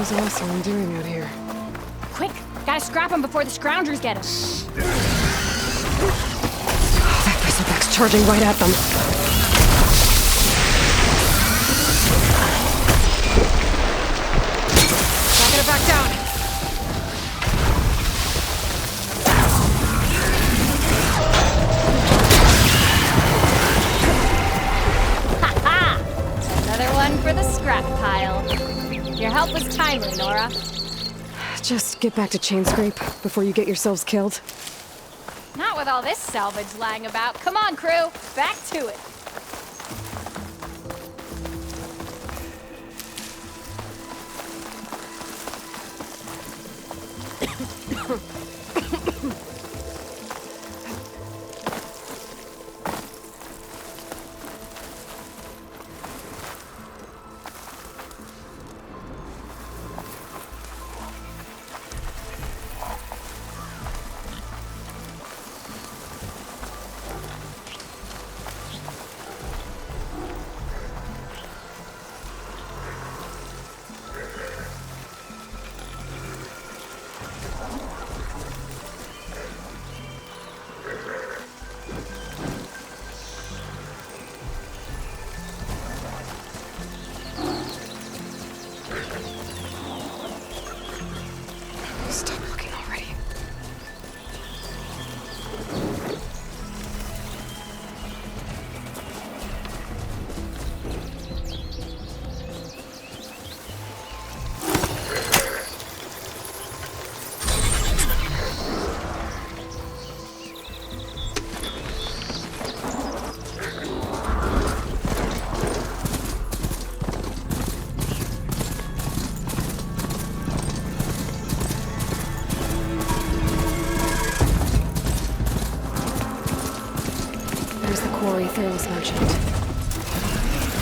those Osman doing out here? Quick! Gotta scrap him before the scroungers get him. That bristleback's charging right at them. Back it back down. Ha-ha! Another one for the scrap pile. Your help was timely, Nora. Just get back to Chainscrape before you get yourselves killed. Not with all this salvage lying about. Come on, crew. Back to it. Stop looking already. There's the quarry Thales mentioned.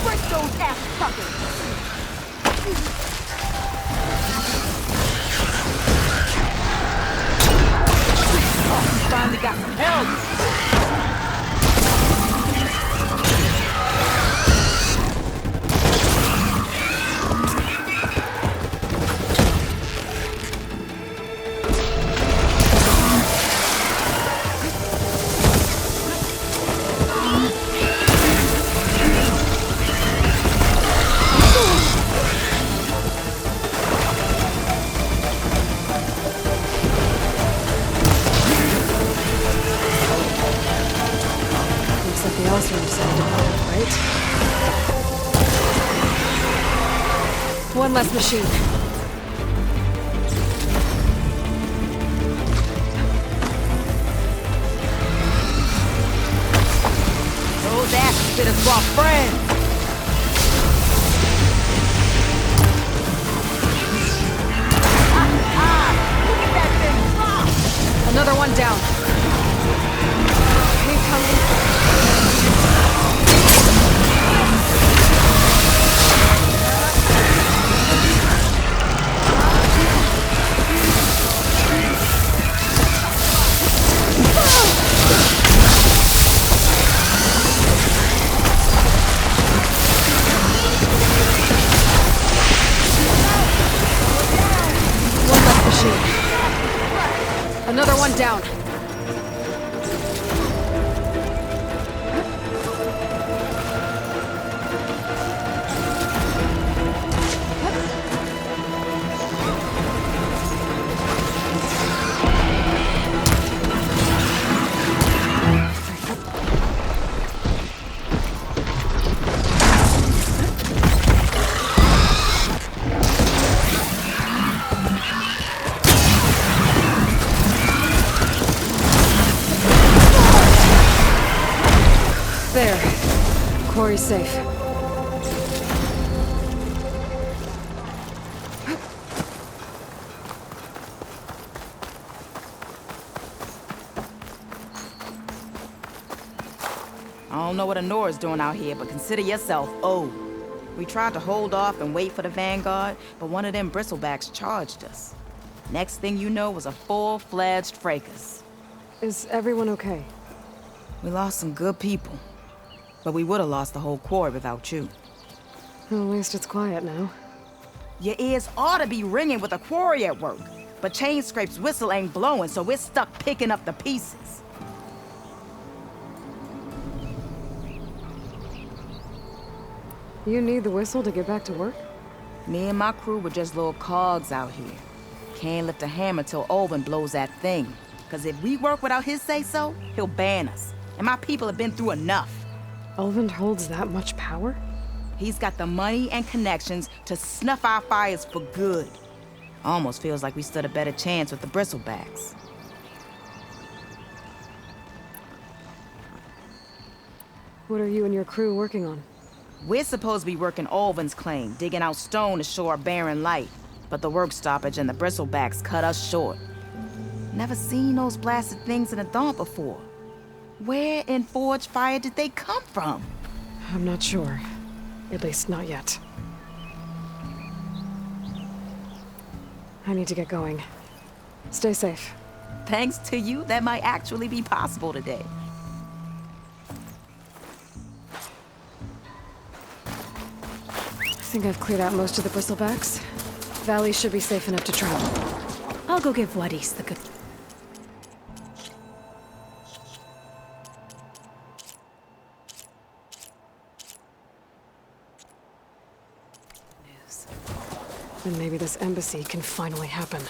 Break those ass fuckers! Oh, finally got some help! Looks like the Osman decided to pop, right? One less machine. Those ass spitters brought friends! Look at that thing! Another one down. Incoming. One less machine. Another one down. There. Quarry's safe. I don't know what Honora's doing out here, but consider yourself owed. We tried to hold off and wait for the Vanguard, but one of them bristlebacks charged us. Next thing you know was a full-fledged fracas. Is everyone okay? We lost some good people, but we would have lost the whole quarry without you. Well, at least it's quiet now. Your ears ought to be ringing with a quarry at work. But Chainscrape's whistle ain't blowing, so we're stuck picking up the pieces. You need the whistle to get back to work? Me and my crew were just little cogs out here. Can't lift a hammer till Olvin blows that thing. Cause if we work without his say-so, he'll ban us. And my people have been through enough. Olvin holds that much power? He's got the money and connections to snuff our fires for good. Almost feels like we stood a better chance with the bristlebacks. What are you and your crew working on? We're supposed to be working Olvin's claim, digging out stone to show our barren light. But the work stoppage and the bristlebacks cut us short. Never seen those blasted things in a Dawn before. Where in Forge Fire did they come from? I'm not sure. At least not yet. I need to get going. Stay safe. Thanks to you, that might actually be possible today. I think I've cleared out most of the bristlebacks. Valley should be safe enough to travel. I'll go give Wadis the good... news. Then maybe this embassy can finally happen.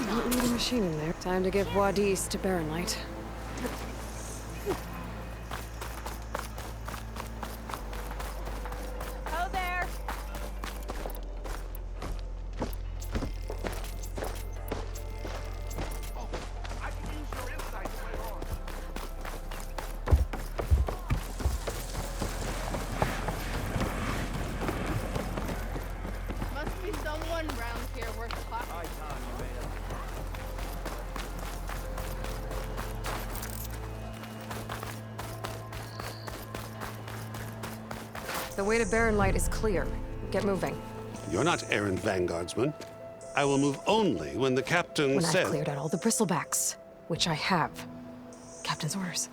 Don't need a machine in there. Time to give Wadis to Barren Light. Oh, there. Must be someone round here worth talking to. The way to Barren Light is clear. Get moving. You're not errand vanguardsman. I will move only when the captain When says... I've cleared out all the bristlebacks, which I have. Captain's orders.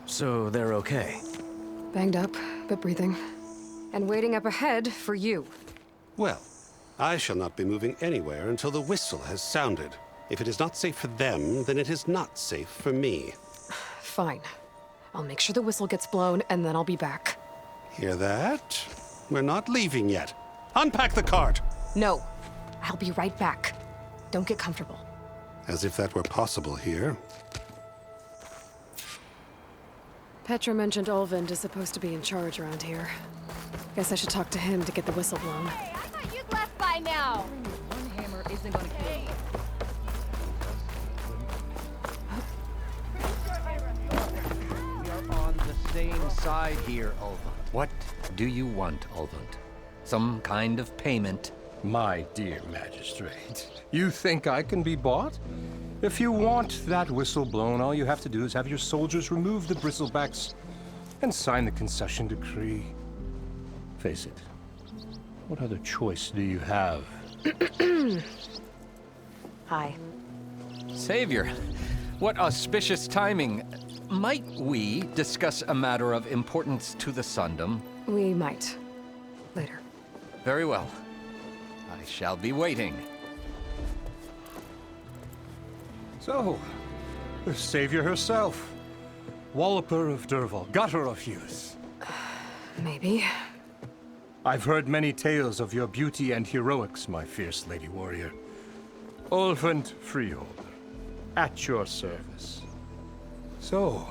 So they're okay? Banged up, but breathing. And waiting up ahead for you. Well, I shall not be moving anywhere until the whistle has sounded. If it is not safe for them, then it is not safe for me. Fine. I'll make sure the whistle gets blown, and then I'll be back. Hear that? We're not leaving yet. Unpack the cart! No. I'll be right back. Don't get comfortable. As if that were possible here. Petra mentioned Olvind is supposed to be in charge around here. Guess I should talk to him to get the whistle blown. Hey, I thought you'd left by now. One hammer isn't gonna kill you. We are on the same side here, Ulvund. What do you want, Ulvund? Some kind of payment? My dear magistrate, you think I can be bought? If you want that whistle blown, all you have to do is have your soldiers remove the bristlebacks and sign the concession decree. Face it, what other choice do you have? Hi. Savior, what auspicious timing. Might we discuss a matter of importance to the Sundom? We might. Later. Very well. I shall be waiting. So, the savior herself. Walloper of Derval, gutter of youth. Maybe. I've heard many tales of your beauty and heroics, my fierce lady warrior. Ulvund Freehold, at your service. So,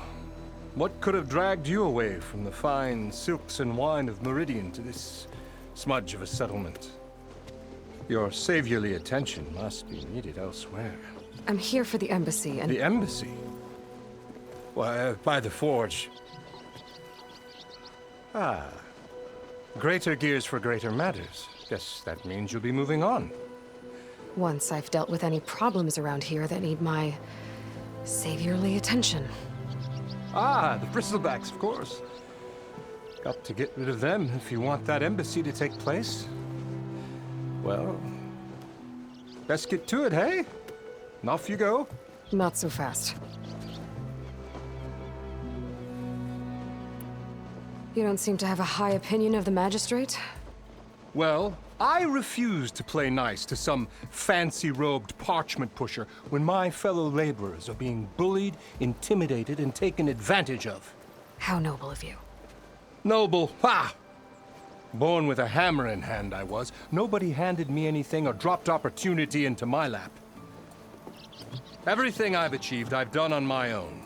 what could have dragged you away from the fine silks and wine of Meridian to this smudge of a settlement? Your saviorly attention must be needed elsewhere. I'm here for the embassy and... The embassy? Why, by the forge. Ah. Greater gears for greater matters. Guess that means you'll be moving on. Once I've dealt with any problems around here that need my saviorly attention. Ah, the bristlebacks, of course. Got to get rid of them if you want that embassy to take place. Well, best get to it, hey? And off you go. Not so fast. You don't seem to have a high opinion of the magistrate? Well, I refuse to play nice to some fancy-robed parchment pusher when my fellow laborers are being bullied, intimidated, and taken advantage of. How noble of you. Noble, ha! Born with a hammer in hand, I was. Nobody handed me anything or dropped opportunity into my lap. Everything I've achieved, I've done on my own.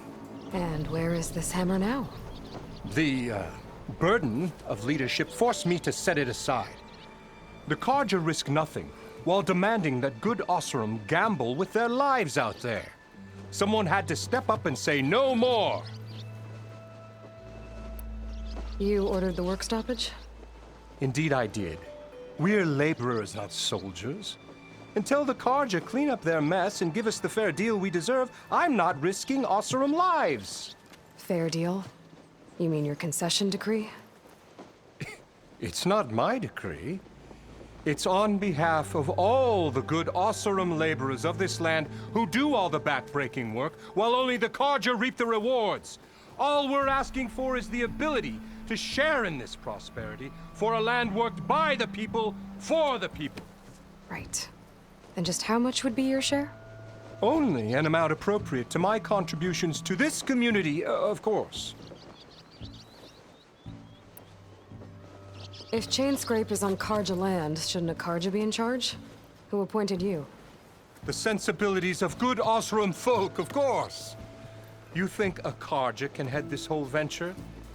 And where is this hammer now? The burden of leadership forced me to set it aside. The Carja risk nothing, while demanding that good Osram gamble with their lives out there. Someone had to step up and say no more. You ordered the work stoppage? Indeed I did. We're laborers, not soldiers. Until the Carja clean up their mess and give us the fair deal we deserve, I'm not risking Osram lives. Fair deal? You mean your concession decree? It's not my decree. It's on behalf of all the good Osram laborers of this land who do all the back-breaking work, while only the Carja reap the rewards. All we're asking for is the ability to share in this prosperity for a land worked by the people, for the people. Right. Then just how much would be your share? Only an amount appropriate to my contributions to this community, of course. If Chainscrape is on Carja land, shouldn't a Carja be in charge? Who appointed you? The sensibilities of good Osram folk, of course. You think a Carja can head this whole venture?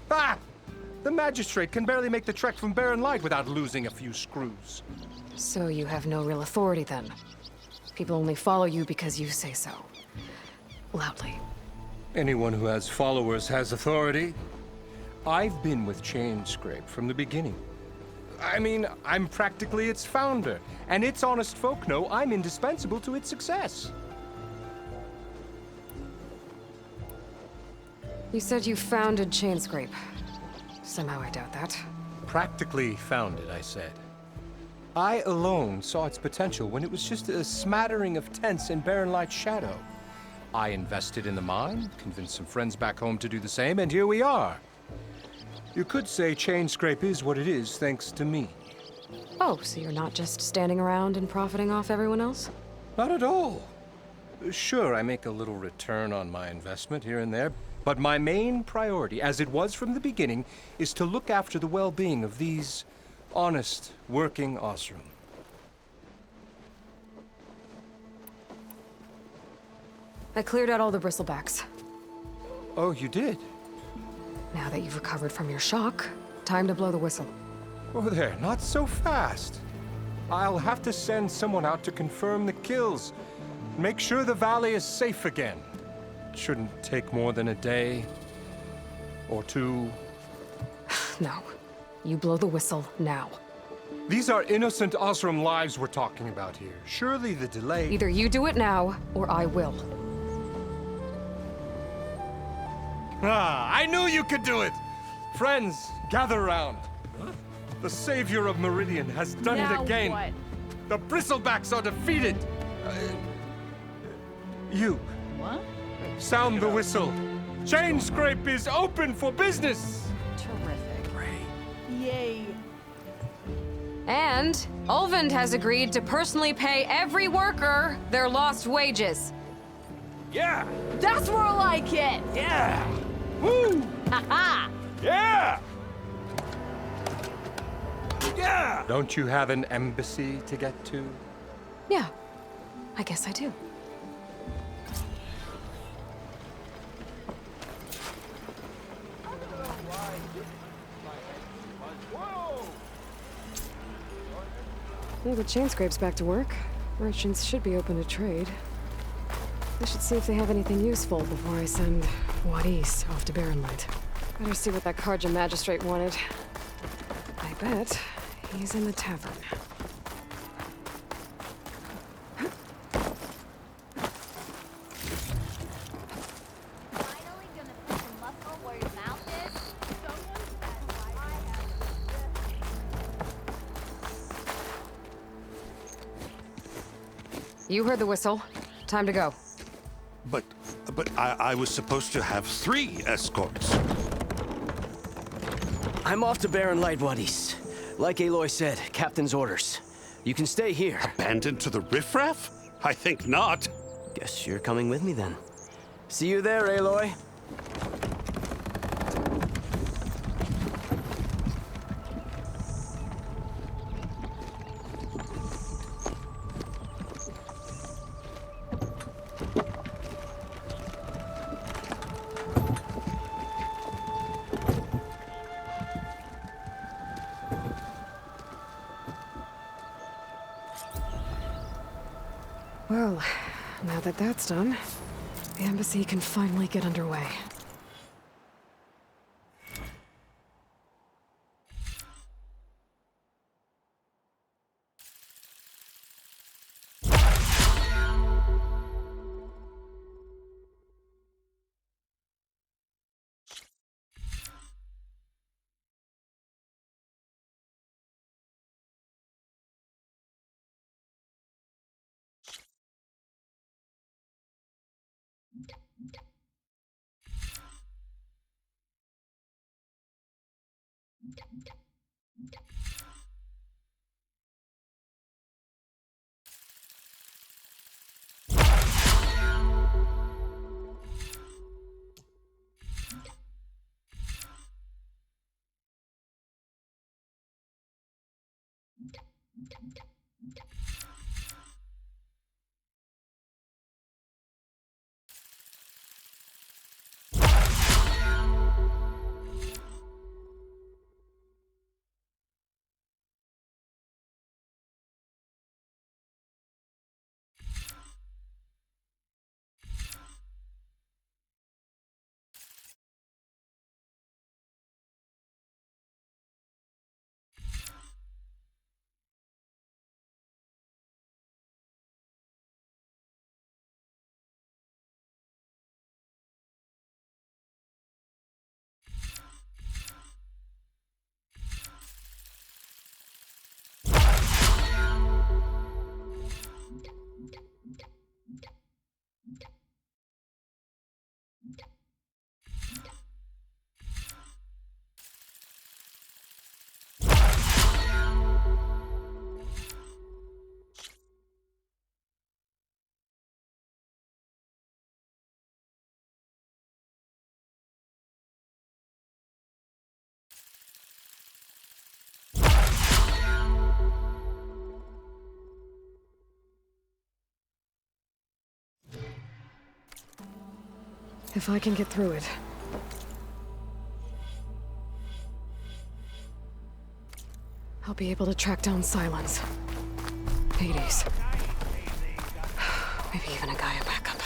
Ah! The magistrate can barely make the trek from Barren Light without losing a few screws. So you have no real authority then? People only follow you because you say so. Loudly. Anyone who has followers has authority. I've been with Chainscrape from the beginning. I mean, I'm practically its founder, and its honest folk know I'm indispensable to its success. You said you founded Chainscrape. Somehow I doubt that. Practically founded, I said. I alone saw its potential when it was just a smattering of tents in Barren Light's shadow. I invested in the mine, convinced some friends back home to do the same, and here we are. You could say Chainscrape is what it is thanks to me. Oh, so you're not just standing around and profiting off everyone else? Not at all. Sure, I make a little return on my investment here and there, but my main priority, as it was from the beginning, is to look after the well-being of these honest, working Osram. I cleared out all the bristlebacks. Oh, you did? Now that you've recovered from your shock, time to blow the whistle. Oh there, not so fast. I'll have to send someone out to confirm the kills. Make sure the valley is safe again. It shouldn't take more than a day or two. No. You blow the whistle now. These are innocent Osram lives we're talking about here. Surely the delay... Either you do it now, or I will. Ah, I knew you could do it! Friends, gather around. The savior of Meridian has done Now it again. what? The bristlebacks are defeated. You, What? sound the whistle. Chainscrape is open for business. Terrific. Yay. And Ulvund has agreed to personally pay every worker their lost wages. Yeah, That's more like it! yeah. Woo! Ha Yeah! Yeah! Don't you have an embassy to get to? Yeah, I guess I do. Well, the Chainscrape's back to work. Merchants should be open to trade. I should see if they have anything useful before I send Wadis off to Barren Light. Better see what that Carja magistrate wanted. I bet he's in the tavern. Finally gonna put some muscle You heard the whistle. Time to go. But I was supposed to have 3 escorts. I'm off to Barren Light, Wadis. Like Aloy said, Captain's orders. You can stay here. Abandoned to the riffraff? I think not. Guess you're coming with me then. See you there, Aloy. Well, now that that's done, the embassy can finally get underway. If I can get through it. I'll be able to track down Silence. Hades. Maybe even a Gaia backup.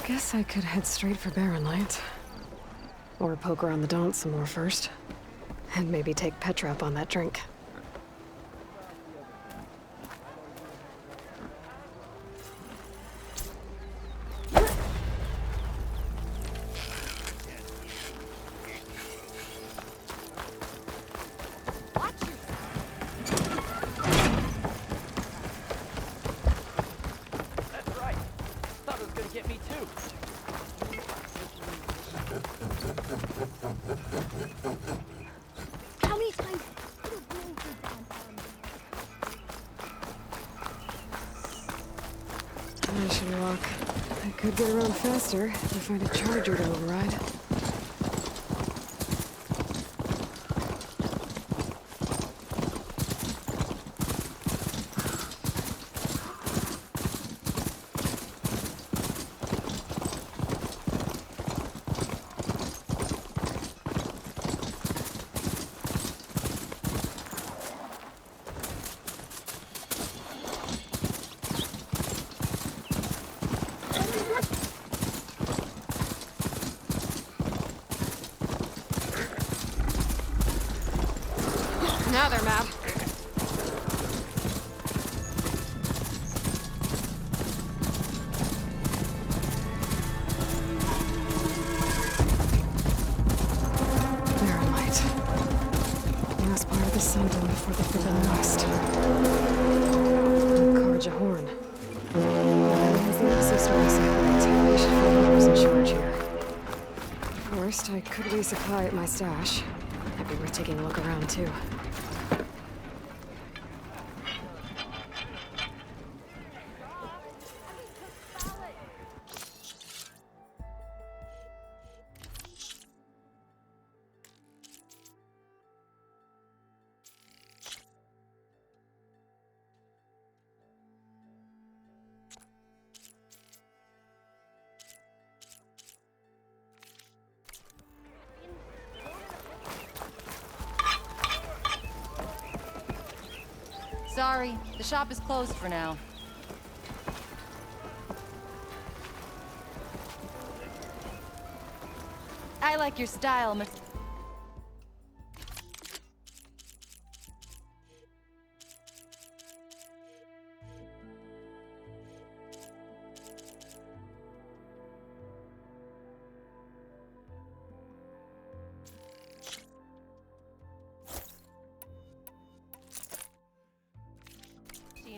Guess I could head straight for Barren Light. Or poke around the Daunt some more first. And maybe take Petra up on that drink. How many times could a girl go downtown? I should walk. I could get around faster if I find a charger to override. Now they're mad. Barren Light. Last part of the sun dome before the Forbidden West. Karja Horn. First, I could resupply at my stash. Might be worth taking a look around, too. Sorry, the shop is closed for now. I like your style, Miss.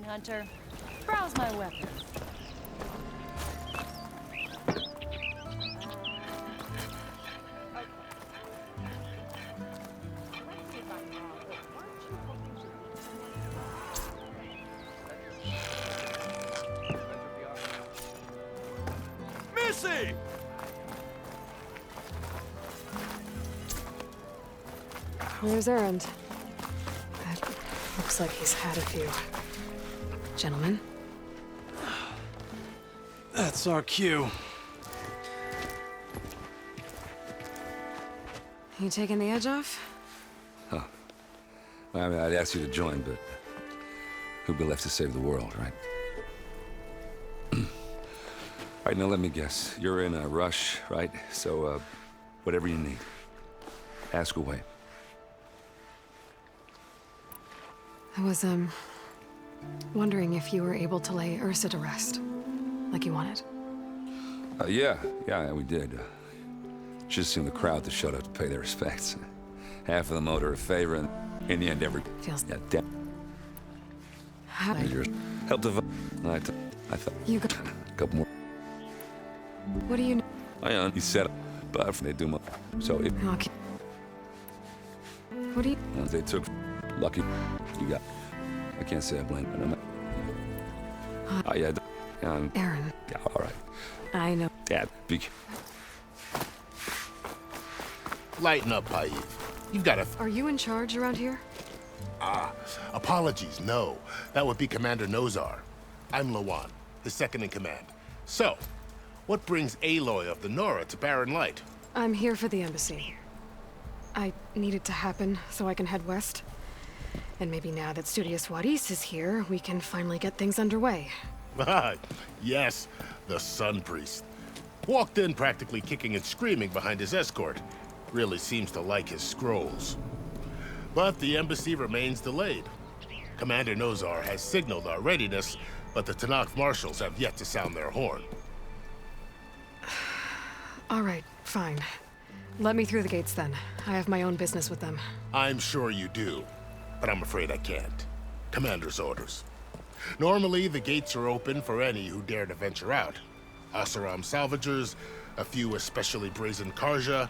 Hunter, browse my weapons. Missy! Where's Errand? Looks like he's had a few. Gentlemen? That's our cue. You taking the edge off? Huh. Well, I mean, I'd ask you to join, but who'd be left to save the world, right? All right, now let me guess. You're in a rush, right? So, whatever you need, ask away. I was, wondering if you were able to lay Ursa to rest, like you wanted. Yeah, we did. Just seemed the crowd that showed up to pay their respects. Half of them owed her a favor, and in the end, Feels... Yeah, damn. How... Yours helped the... I thought... You got... A couple more... What do you... He said, but they do my... So it... Okay. What do you... Once they took... Lucky... You got... I can't say I blame them. Yeah, Aaron. Yeah, all right. I know. Dad, Lighten up, Paiv. You've got a... Are you in charge around here? Apologies, no. That would be Commander Nozar. I'm Lawan, his second-in-command. So, what brings Aloy of the Nora to Barren Light? I'm here for the embassy. I need it to happen so I can head west. And maybe now that Studious Wadis is here, we can finally get things underway. Yes, the Sun Priest. Walked in practically kicking and screaming behind his escort. Really seems to like his scrolls. But the embassy remains delayed. Commander Nozar has signaled our readiness, but the Tanakh marshals have yet to sound their horn. All right, fine. Let me through the gates then. I have my own business with them. I'm sure you do, but I'm afraid I can't. Commander's orders. Normally, the gates are open for any who dare to venture out. Asaram salvagers, a few especially brazen Karja,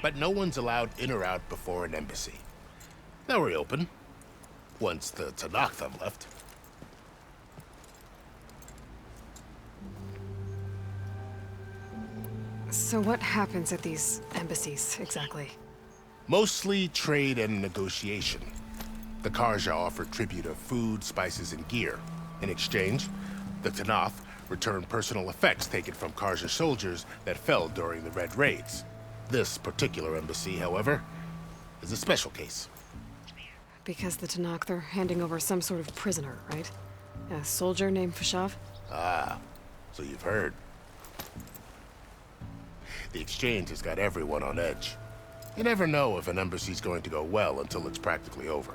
but no one's allowed in or out before an embassy. Now we're open, once the Tanakh have left. So what happens at these embassies, exactly? Mostly trade and negotiation. The Karja offer tribute of food, spices, and gear. In exchange, the Tanakh return personal effects taken from Karja soldiers that fell during the Red Raids. This particular embassy, however, is a special case. Because the Tanakh, they're handing over some sort of prisoner, right? A soldier named Fashav? Ah, so you've heard. The exchange has got everyone on edge. You never know if an embassy's going to go well until it's practically over.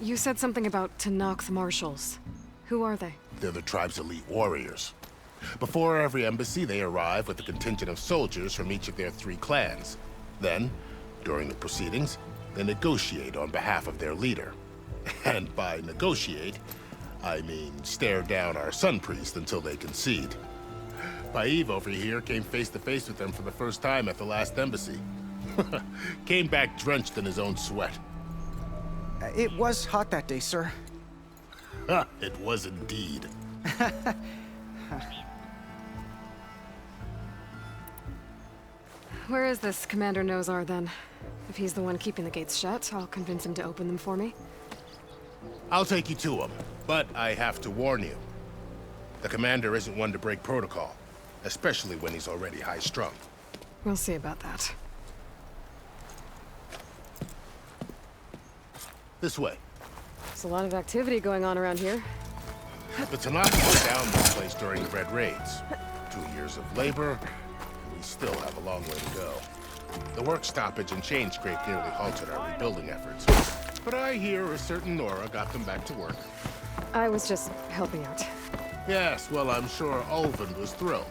You said something about Tanakh marshals. Who are they? They're the tribe's elite warriors. Before every embassy, they arrive with a contingent of soldiers from each of their 3 clans. Then, during the proceedings, they negotiate on behalf of their leader. And by negotiate, I mean stare down our Sun Priest until they concede. Paiv over here came face to face with them for the first time at the last embassy. Came back drenched in his own sweat. It was hot that day, sir. It was indeed. Where is this Commander Nozar, then? If he's the one keeping the gates shut, I'll convince him to open them for me. I'll take you to him, but I have to warn you. The commander isn't one to break protocol, especially when he's already high-strung. We'll see about that. This way. There's a lot of activity going on around here. The Tanakh put down this place during the Red Raids. 2 years of labor, and we still have a long way to go. The work stoppage and chain scrape nearly halted our rebuilding efforts. But I hear a certain Nora got them back to work. I was just helping out. Yes, well, I'm sure Ulvin was thrilled.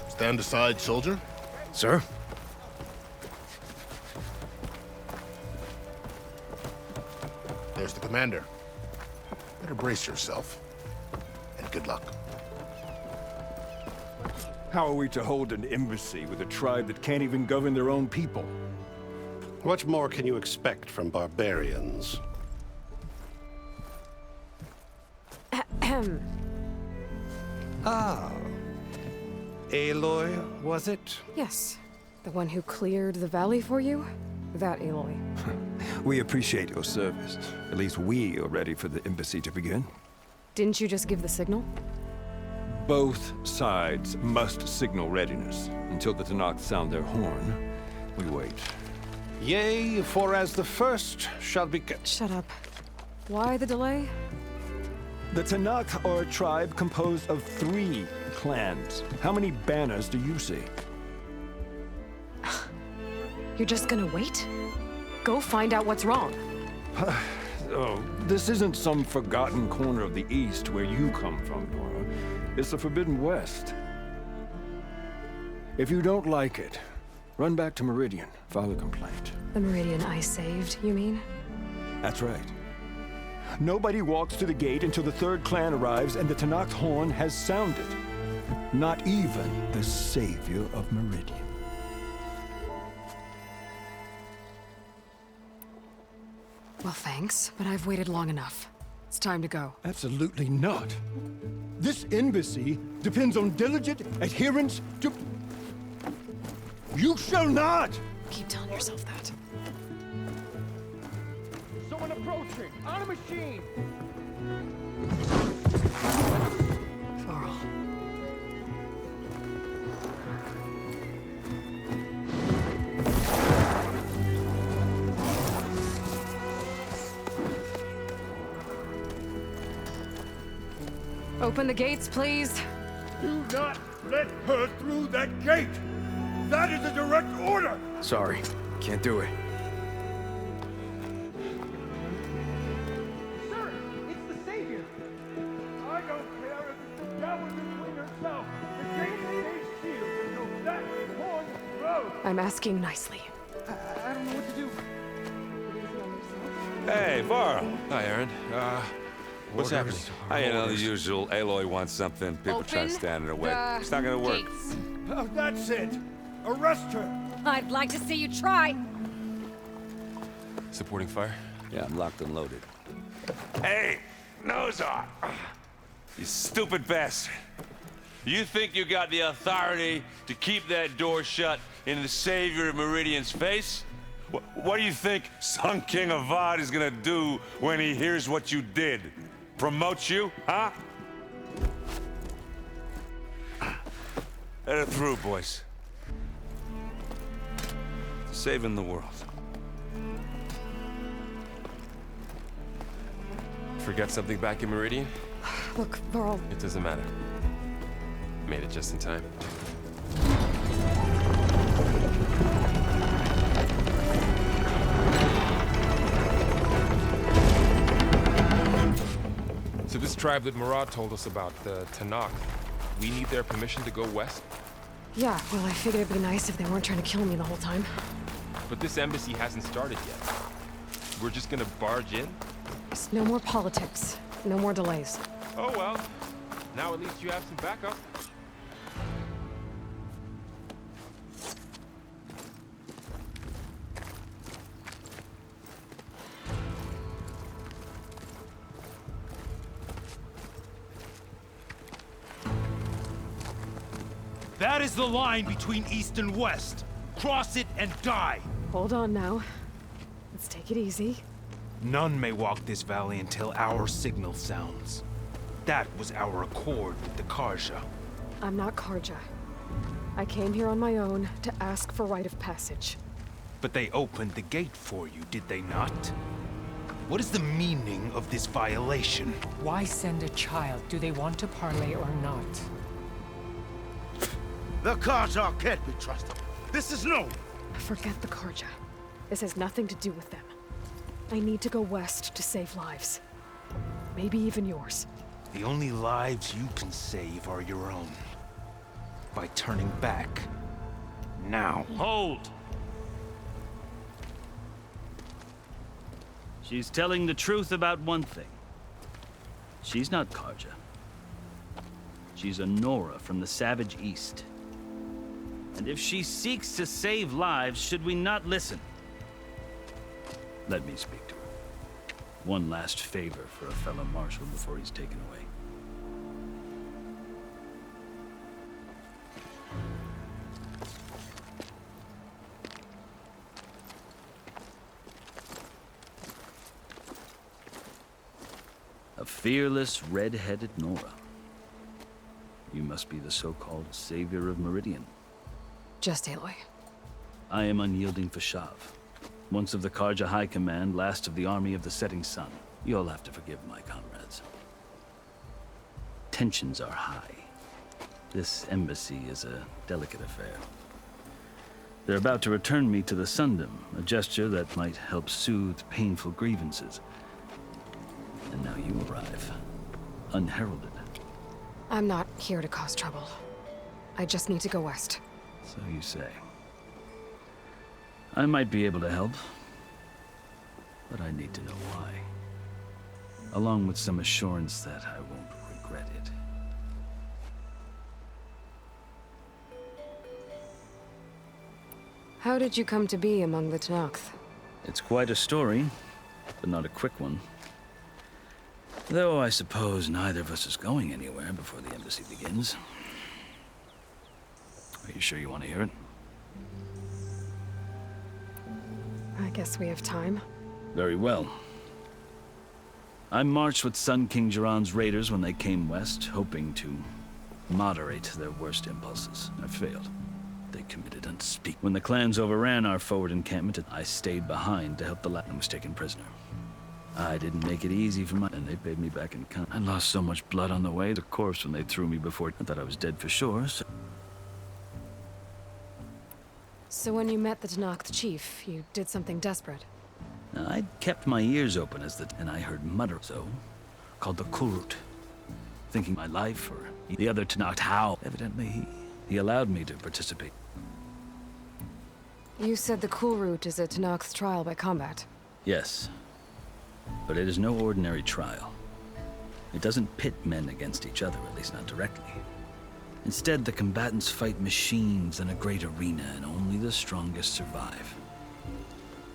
Stand aside, soldier. Sir? There's the commander. Better brace yourself. And good luck. How are we to hold an embassy with a tribe that can't even govern their own people? What more can you expect from barbarians? Ah. Aloy, was it? Yes. The one who cleared the valley for you? That Aloy. We appreciate your service. At least we are ready for the embassy to begin. Didn't you just give the signal? Both sides must signal readiness. Until the Tanakh sound their horn, we wait. Yea, for as the first shall be kept. Shut up. Why the delay? The Tanakh are a tribe composed of 3 clans. How many banners do you see? You're just gonna wait? Go find out what's wrong. Oh, this isn't some forgotten corner of the East where you come from, Nora. It's the Forbidden West. If you don't like it, run back to Meridian, file a complaint. The Meridian I saved, you mean? That's right. Nobody walks to the gate until the 3rd clan arrives and the Tanakh horn has sounded. Not even the savior of Meridian. Well, thanks, but I've waited long enough. It's time to go. Absolutely not. This embassy depends on diligent adherence to... You shall not! Keep telling yourself that. Someone approaching! On a machine! Varl. Open the gates, please. Do not let her through that gate! That is a direct order! Sorry, can't do it. Sir, it's the Savior! I don't care if it's the Dowager Queen herself! The gate stays sealed until that horn blows! I'm asking nicely. I don't know what to do. Hey, Varl. Hi, Aaron. What's happening? You know, the usual. Aloy wants something. People try to stand in her way. It's not gonna work. Gates. Oh, that's it! Arrest her! I'd like to see you try. Supporting fire? Yeah, I'm locked and loaded. Hey, Nozar! You stupid bastard. You think you got the authority to keep that door shut in the savior of Meridian's face? What do you think Sun King Avad is gonna do when he hears what you did? Promote you, huh? Let her through, boys. Saving the world. Forget something back in Meridian? Look, Varl. It doesn't matter. Made it just in time. So this tribe that Murad told us about, the Tanakh, we need their permission to go west? Yeah, well, I figured it'd be nice if they weren't trying to kill me the whole time. But this embassy hasn't started yet. We're just gonna barge in? Just no more politics. No more delays. Oh well. Now at least you have some backup. That is the line between East and West. Cross it and die. Hold on now. Let's take it easy. None may walk this valley until our signal sounds. That was our accord with the Karja. I'm not Karja. I came here on my own to ask for rite of passage. But they opened the gate for you, did they not? What is the meaning of this violation? Why send a child? Do they want to parley or not? The Karja can't be trusted. This is known. Forget the Karja. This has nothing to do with them. I need to go west to save lives. Maybe even yours. The only lives you can save are your own. By turning back. Now. Hold! She's telling the truth about one thing. She's not Karja. She's a Nora from the Savage East. And if she seeks to save lives, should we not listen? Let me speak to her. One last favor for a fellow marshal before he's taken away. A fearless, red-headed Nora. You must be the so-called savior of Meridian. Just Aloy. I am unyielding Fashav. Once of the Karja High Command, last of the army of the setting sun. You'll have to forgive my comrades. Tensions are high. This embassy is a delicate affair. They're about to return me to the Sundom, a gesture that might help soothe painful grievances. And now you arrive, unheralded. I'm not here to cause trouble. I just need to go west. So you say. I might be able to help, but I need to know why. Along with some assurance that I won't regret it. How did you come to be among the Tenakth? It's quite a story, but not a quick one. Though I suppose neither of us is going anywhere before the embassy begins. Are you sure you want to hear it? I guess we have time. Very well. I marched with Sun King Jiran's raiders when they came west, hoping to moderate their worst impulses. I failed. They committed unspeakable. When the clans overran our forward encampment, I stayed behind to help the lad and was taken prisoner. I didn't make it easy for and they paid me back in kind. I lost so much blood on the way, the corpse when they threw me before. I thought I was dead for sure, so... So when you met the Tenakth chief, you did something desperate? I'd kept my ears open and I heard mutter, so called the Kulrut. Thinking my life or the other Tenakth how. Evidently, he allowed me to participate. You said the Kulrut is a Tenakth trial by combat. Yes, but it is no ordinary trial. It doesn't pit men against each other, at least not directly. Instead, the combatants fight machines in a great arena, and only the strongest survive.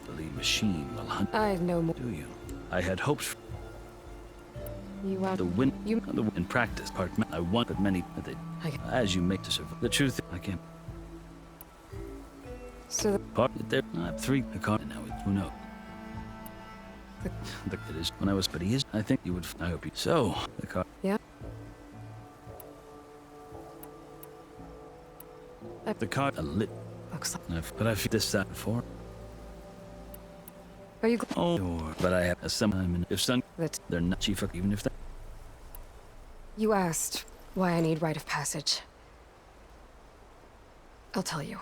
The lead machine will hunt. I know more. Do you? I had hopes. You the win. In practice, I want, but many. As you make to survive. The truth, I can't. So the part there. I have 3. I can't now. Who knows? It is when I was, but he is. I think you would. I hope you. So the car. Yeah. The car a lit. Looks like. But I've this side before. Are you? Oh, sure. But I have some. I mean, if Sun, that they're not chief, even if they. You asked why I need rite of passage. I'll tell you,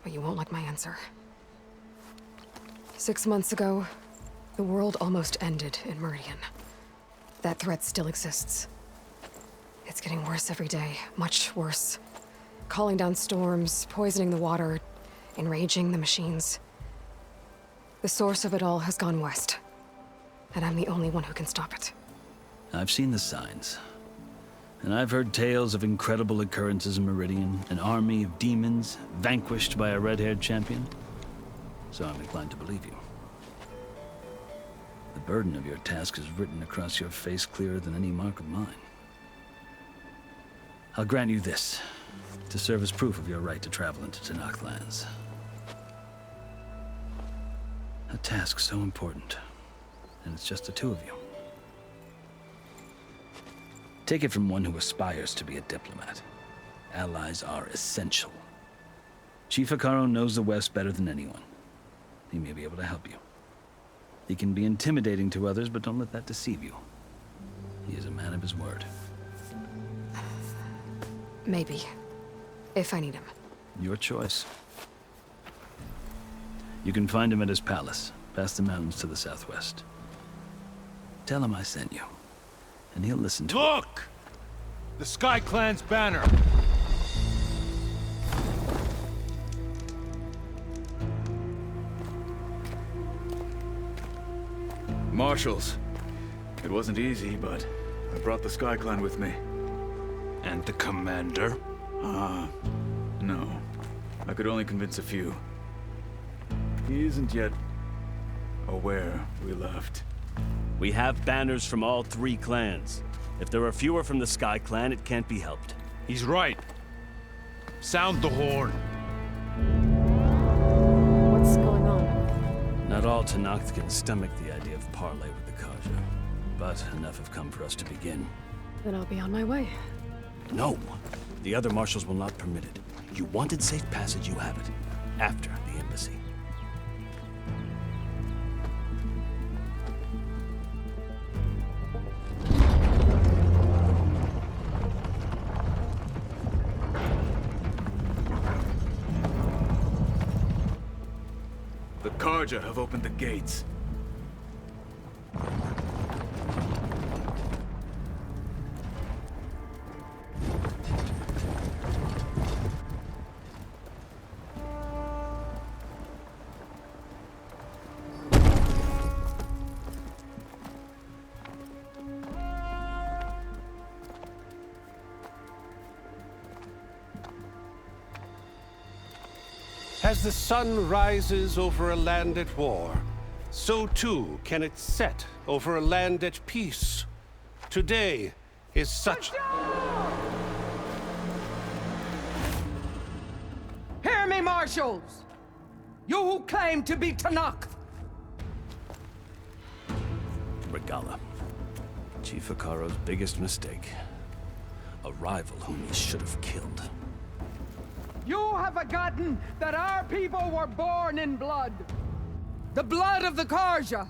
but you won't like my answer. 6 months ago, the world almost ended in Meridian. That threat still exists. It's getting worse every day, much worse. Calling down storms, poisoning the water, enraging the machines. The source of it all has gone west. And I'm the only one who can stop it. I've seen the signs. And I've heard tales of incredible occurrences in Meridian, an army of demons vanquished by a red-haired champion. So I'm inclined to believe you. The burden of your task is written across your face clearer than any mark of mine. I'll grant you this, to serve as proof of your right to travel into Tanakh lands. A task so important, and it's just the two of you. Take it from one who aspires to be a diplomat. Allies are essential. Chief Hekarro knows the West better than anyone. He may be able to help you. He can be intimidating to others, but don't let that deceive you. He is a man of his word. Maybe. If I need him. Your choice. You can find him at his palace, past the mountains to the southwest. Tell him I sent you, and he'll listen to Look! The Sky Clan's banner! Marshals. It wasn't easy, but I brought the Sky Clan with me. And the commander? No. I could only convince a few. He isn't yet aware we left. We have banners from all 3 clans. If there are fewer from the Sky Clan, it can't be helped. He's right. Sound the horn. What's going on? Not all Tanakh can stomach the idea of parley with the Karja, but enough have come for us to begin. Then I'll be on my way. No! The other marshals will not permit it. You wanted safe passage, you have it. After the embassy. The Karja have opened the gates. As the sun rises over a land at war, so too can it set over a land at peace. Today is such... Hear me, marshals! You who claim to be Tanakh! Regala. Chief Hekarro's biggest mistake. A rival whom he should have killed. You have forgotten that our people were born in blood. The blood of the Karja.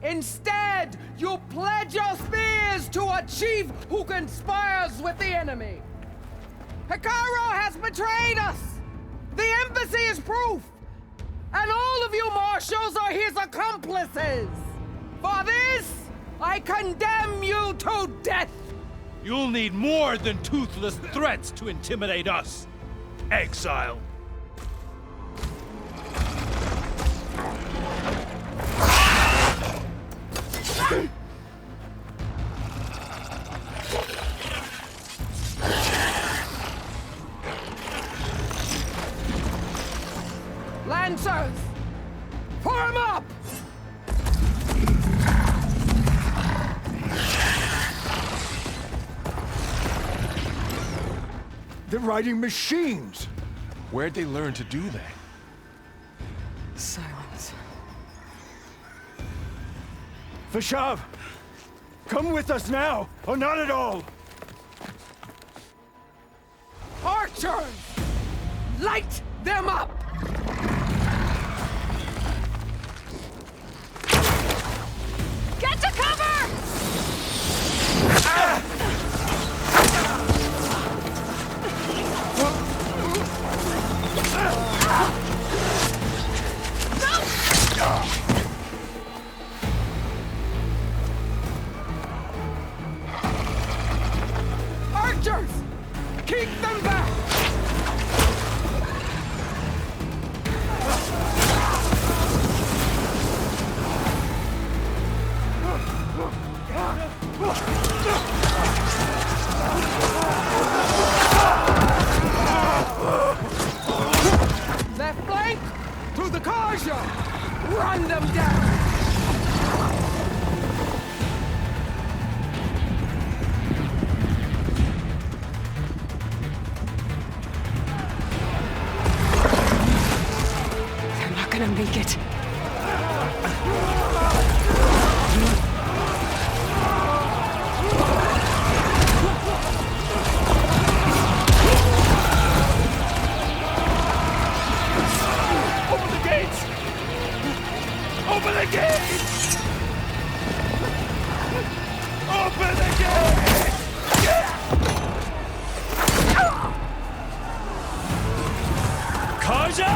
Instead, you pledge your spears to a chief who conspires with the enemy. Hekarro has betrayed us. The embassy is proof. And all of you marshals are his accomplices. For this, I condemn you to death. You'll need more than toothless threats to intimidate us. Exile. Lancers, form up! They're riding machines! Where'd they learn to do that? Silence. Vashav! Come with us now, or not at all! Archers! Light them up! Get to cover! Archers! Keep them back! Tank to the Karja! Run them down! They're not gonna make it. Open the gates! Open the gates! Open the gates! Kaja!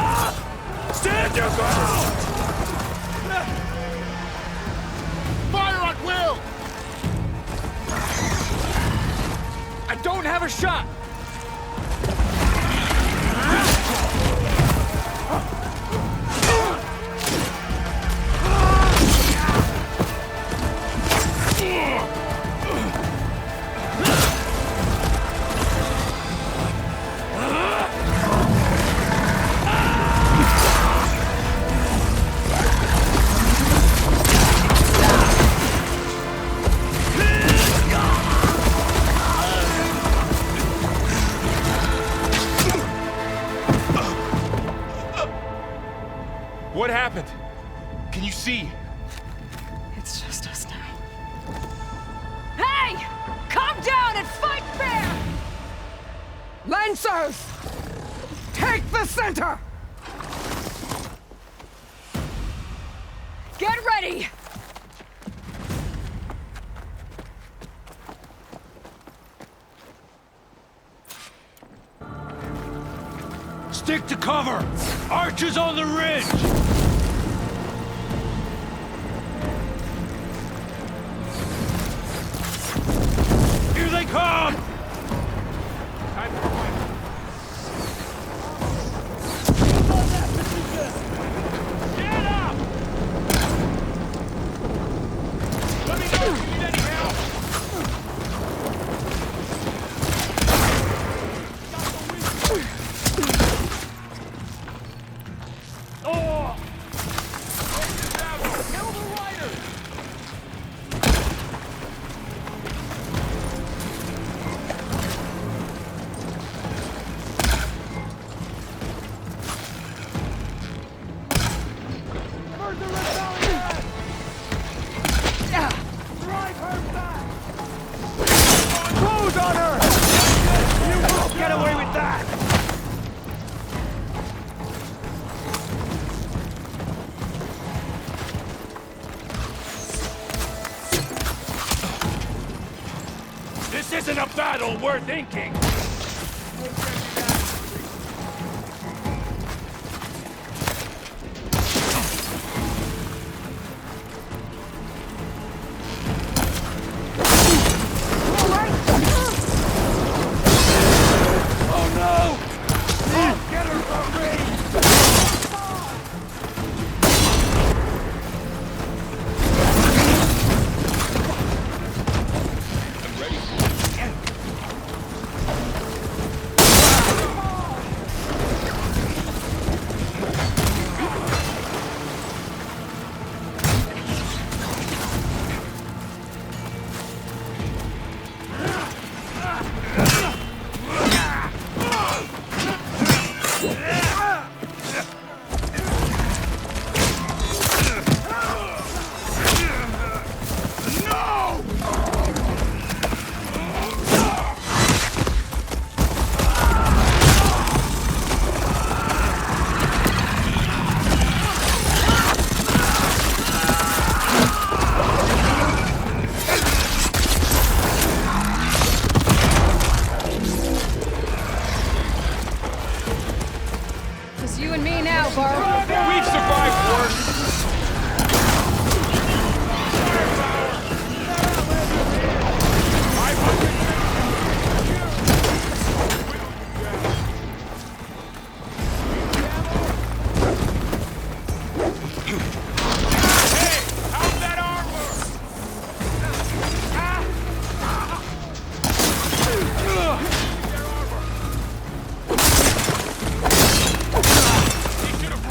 Stand your ground! Fire at will! I don't have a shot! What happened? Can you see? It's just us now. Hey! Come down and fight fair! Lancers! Take the center! Get ready! Stick to cover! Archers on the ridge! Here they come! Time for point. Get up! Let me know if you need any help! Oh! Kill the riders! Drive her back! Close on her! You won't get away with that! This isn't a battle worth inking! Oh no! Oh, get her already! I'm ready. Just you and me now, Barb. We've survived worse! He should have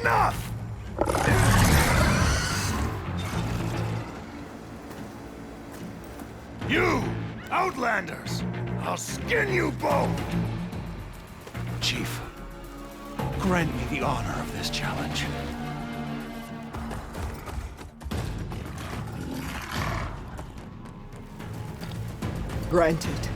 Enough! You, Outlanders! I'll skin you both! Chief, grant me the honor of this challenge. Granted.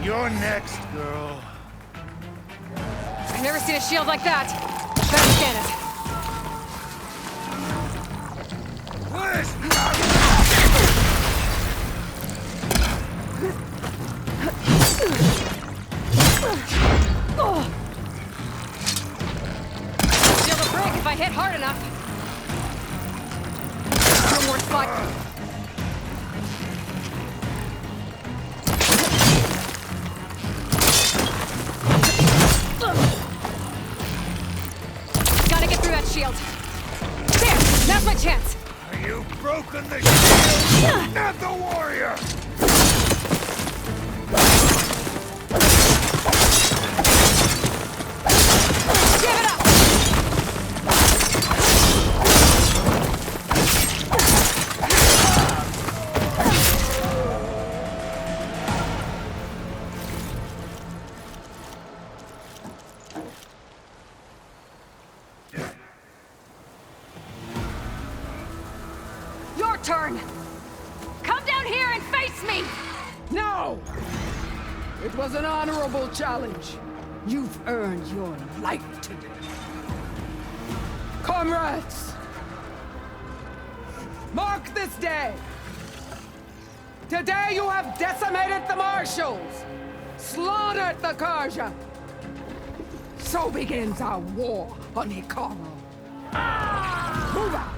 You're next, girl. I've never seen a shield like that. Better scan it. Shield will break if I hit hard enough. No more spot. Gotta get through that shield. There! Now's my chance! You've broken the shield, not the warrior! Give it up! Your turn! Come down here and face me! No! It was an honorable challenge. You've earned your life today. Comrades! Mark this day! Today you have decimated the Marshals! Slaughtered the Karja! So begins our war on Hikaru. Move out!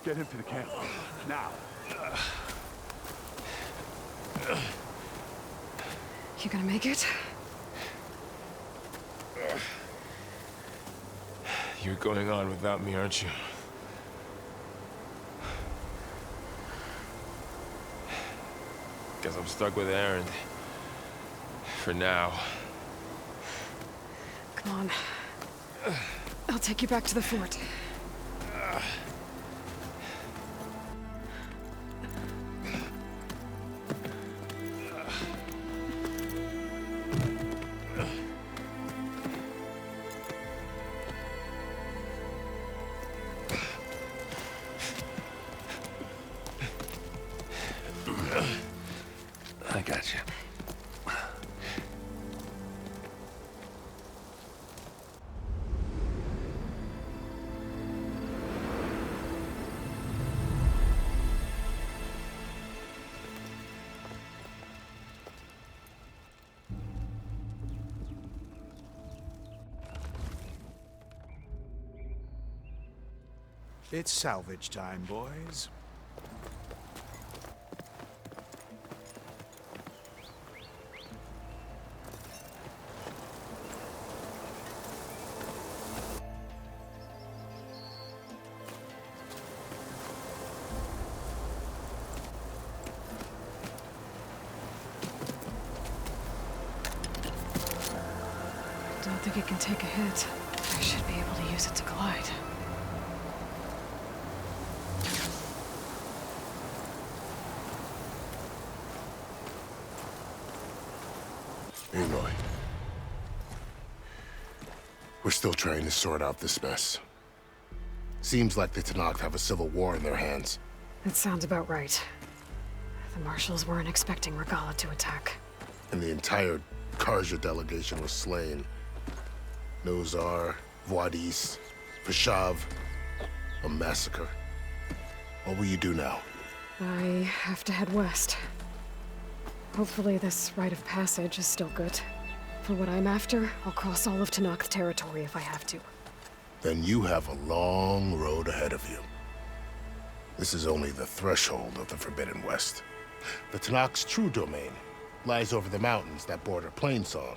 Get him to the camp. Now. You gonna make it? You're going on without me, aren't you? Guess I'm stuck with Aaron. For now. Come on. I'll take you back to the fort. I got you. It's salvage time, boys. Don't think it can take a hit. I should be able to use it to glide. Aloy. We're still trying to sort out this mess. Seems like the Tanakh have a civil war in their hands. That sounds about right. The Marshals weren't expecting Regala to attack. And the entire Karja delegation was slain. Nozar, Voidis, Fashav, a massacre. What will you do now? I have to head west. Hopefully this rite of passage is still good. For what I'm after, I'll cross all of Tanakh territory if I have to. Then you have a long road ahead of you. This is only the threshold of the Forbidden West. The Tanakh's true domain lies over the mountains that border Plainsong,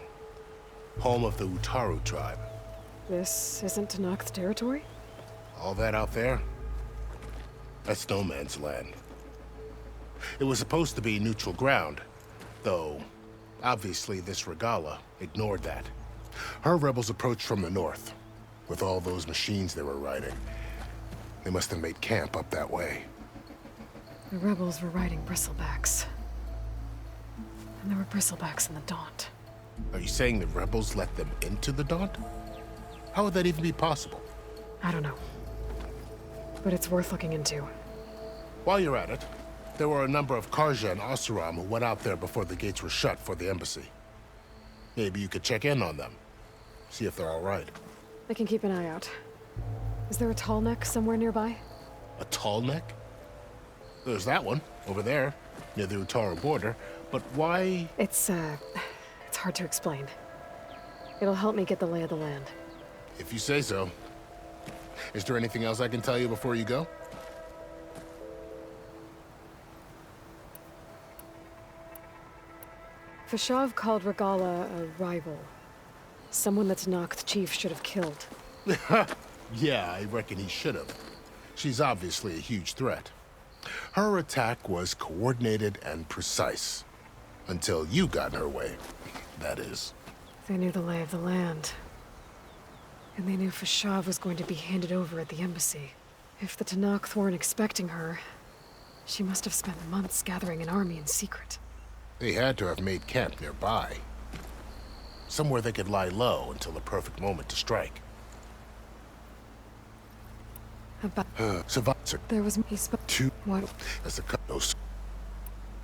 home of the Utaru tribe. This isn't Tanakh territory? All that out there? That's no man's land. It was supposed to be neutral ground, though obviously this Regala ignored that. Her rebels approached from the north, with all those machines they were riding. They must have made camp up that way. The rebels were riding bristlebacks. And there were bristlebacks in the Daunt. Are you saying the rebels let them into the Daunt? How would that even be possible? I don't know. But it's worth looking into. While you're at it, there were a number of Karja and Oseram who went out there before the gates were shut for the embassy. Maybe you could check in on them. See if they're all right. I can keep an eye out. Is there a tall neck somewhere nearby? A tall neck? There's that one, over there, near the Utaru border. But why? It's hard to explain. It'll help me get the lay of the land. If you say so. Is there anything else I can tell you before you go? Fashav called Regala a rival. Someone that Tanakh chief should have killed. Yeah, I reckon he should have. She's obviously a huge threat. Her attack was coordinated and precise. Until you got in her way, that is. They knew the lay of the land. And they knew Fashav was going to be handed over at the embassy. If the Tanakh weren't expecting her, she must have spent months gathering an army in secret. They had to have made camp nearby. Somewhere they could lie low until the perfect moment to strike. About... There was... He spoke... Two... What? As a cut...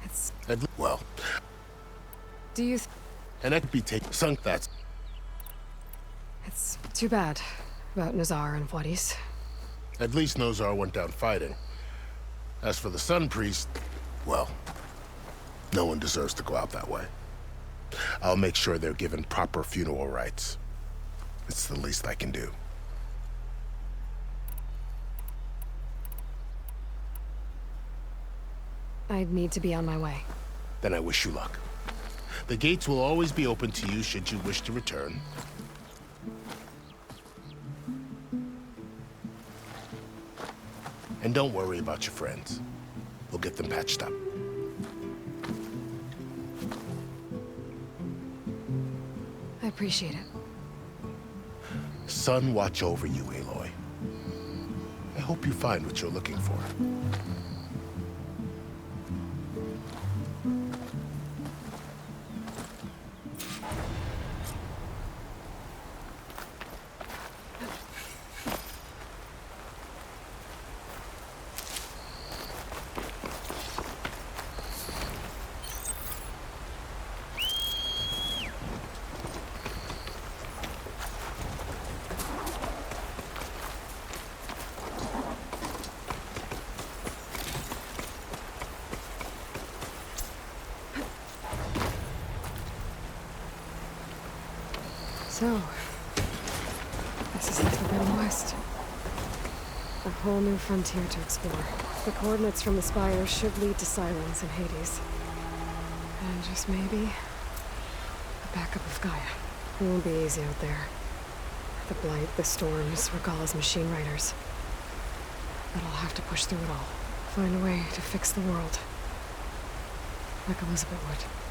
It's... Well... Do you... And that could be taken... Sunk that... It's too bad about Nozar and Voidis. At least Nozar went down fighting. As for the Sun Priest, well... No one deserves to go out that way. I'll make sure they're given proper funeral rites. It's the least I can do. I need to be on my way. Then I wish you luck. The gates will always be open to you should you wish to return. And don't worry about your friends. We'll get them patched up. I appreciate it. Sun watch over you, Aloy. I hope you find what you're looking for. So, this is the Forbidden West. A whole new frontier to explore. The coordinates from the spire should lead to Silence and Hades. And just maybe, a backup of Gaia. It won't be easy out there. The Blight, the Storms, Regala's machine riders. But I'll have to push through it all. Find a way to fix the world. Like Elizabeth would.